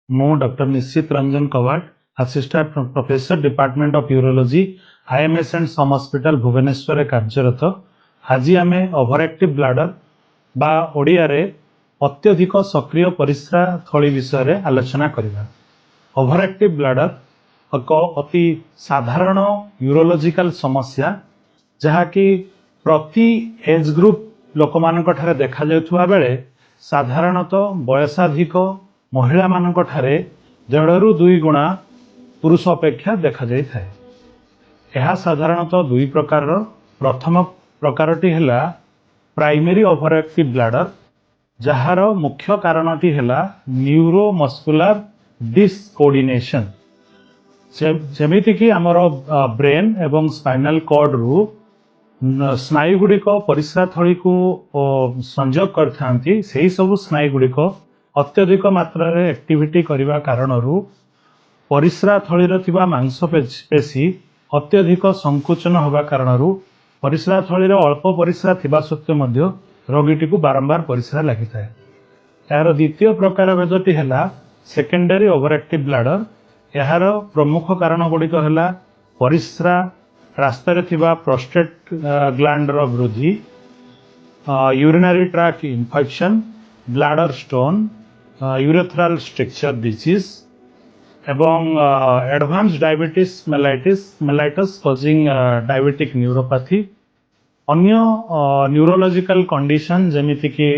ମୁଁ doctor Nishchit Ranjan Kabat, assistant professor department of urology, IMS and SUM hospital Bhubaneswar कार्यरत। आज आम ओभरएक्टिव ब्लाडर बा ओडिया रे अत्यधिक सक्रिय परिस्रा थली विषय आलोचना करबा। ओभरएक्टिव ब्लाडर एक अति साधारण यूरोलॉजिकल समस्या जहाँकि प्रति एज ग्रुप लोक मानक ठारे देखा जाउथुवा बेले साधारणतः वयसाधिक महिला मानक ठारे 1.5 ରୁ 2 गुणा पुरुष अपेक्षा देखा जाय थाए। यह साधारणतः दुई प्रकार। प्रथम प्रकारटी है प्राइमरी ओभरएक्टिव ब्लाडर, जार मुख्य कारणटी है न्यूरोमस्कुलर डिसकोऑर्डिनेशन। जेमिति कि आमर ब्रेन एवं स्पाइनल कॉर्ड रु स्नायु गुड़िक परिस्रा थली को संजोग करथांती। सेही सब स्नायु गुड़िक अत्यधिक मात्रा रे एक्टिविटी करिवा कारणरू परिस्रा थलीर थिबा मांसपेशी अत्यधिक संकुचन होगा कारणरू परिस्रा थलीर अल्प परिस्रा थिबा सत्वे मध्य रोगीटी को बारंबार परिस्रा लागि थाए। यार द्वितीय प्रकार भेदटी है सेकेंडरी ओभरएक्टिव ब्लाडर। यार प्रमुख कारण गुड़िक है परिस्रा रास्ता रे थिबा प्रोस्टेट ग्लैंड रो वृद्धि, urinary tract infection, bladder stone, urethral structure disease एवं advance diabetes mellitus causing diabetic neuropathy. अन्य न्यूरोलॉजिकल कंडीशन जेमिति कि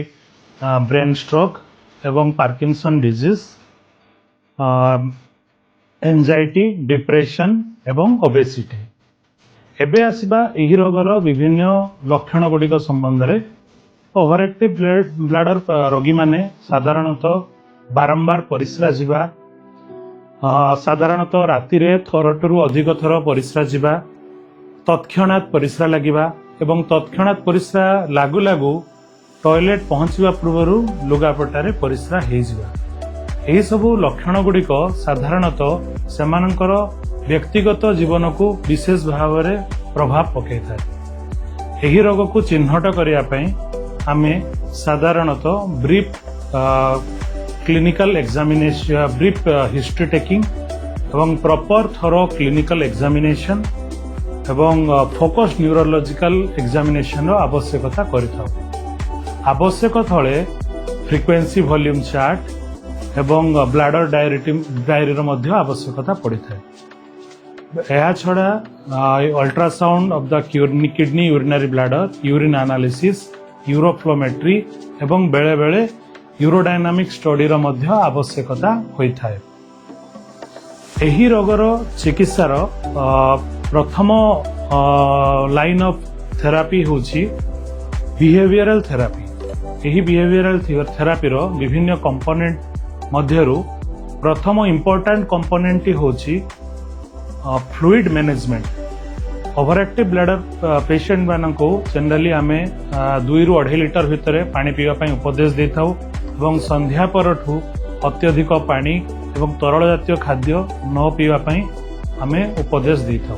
ब्रेन स्ट्रोक एवं पार्किंसन डिजीज, एंजाइटी, डिप्रेशन एवं ओबेसिटी। एबे आसीबा एही रोगर विभिन्न लक्षण गुड़िक संबंध में। ओभरएक्टिव ब्लाडर रोगी माने साधारणतः बारंबार परिस्रा जीवा, साधारणतः राति रे थरटू अधिक थर परिस्रा जीवा, तत्क्षणात परिस्रा लगिबा एवं तत्क्षणात परिस्रा लागू लागू टॉयलेट पहुंचवा पूर्व लुगापटारे परिस्रा हो जिबा। एही सबु लक्षण गुड़िक साधारणतः सेमानकर व्यक्तिगत जीवन को विशेष भाव में प्रभाव पकई थाए। एही रोग को चिन्हट करिया पई आमे साधारणतः brief clinical examination, brief history taking एवं प्रॉपर थरो क्लिनिकल एग्जामिनेशन एवं फोकस न्यूरोलॉजिकल एग्जामिनेशन आवश्यकता करिथाउ। आवश्यक थले फ्रीक्वेंसी वॉल्यूम चार्ट एवं ब्लाडर डायरी मध्य आवश्यकता पड़ी थाए। यह छड़ा ultrasound of the kidney urinary bladder, urine analysis, uroflowmetry एवं बेले बेले यूरोडायनामिक स्टडी रो मध्य आवश्यकता होई थाए। एही रोगर चिकित्सार प्रथम लाइन ऑफ थेरापी होची बिहेवियरल थेरापी। एही बिहेवियरल थेरापी रो विभिन्न कंपोनेंट मध्यरु प्रथम इंपोर्टेंट कंपोनेंट होची फ्लूइड मैनेजमेंट। ओभरएक्टिव ब्लाडर पेशेंट मानक जनरली आमे 2 ରୁ 2.5 लिटर भितर पानी पीवा पई उपदेश देथाउ एवं संध्या परठू अत्यधिक पानी एवं तरल जातीय खाद्य न पीवा पई आमे उपदेश देथाउ।